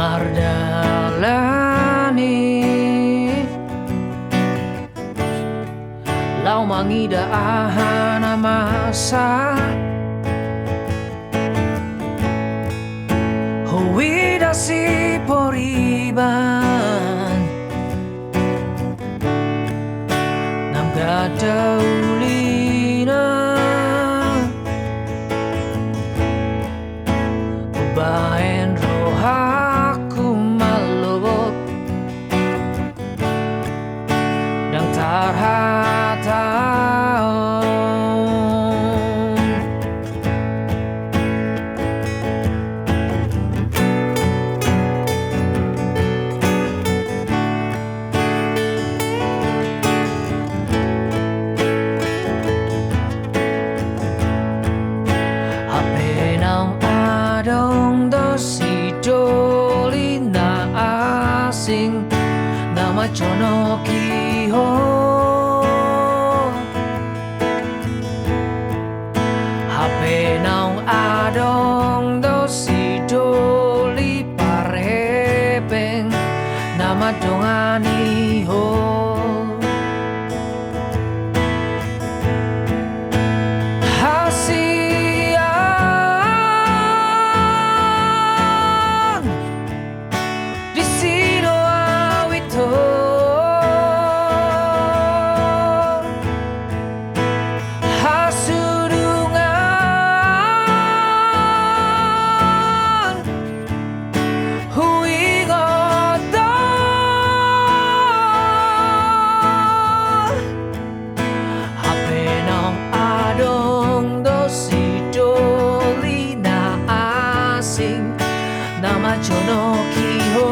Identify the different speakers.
Speaker 1: Mardalani lau mangida ahana masa huwida si poriban nam gadaulina ubaen rohaku malobot dan tarhataon apenang adong dosi dolina asing nama cono kiho apenang adong dosi doli parhepeng nama dongani ho hasian di sino awito hasurungan huingota apenang adong dosi dolina asing nama jono kiho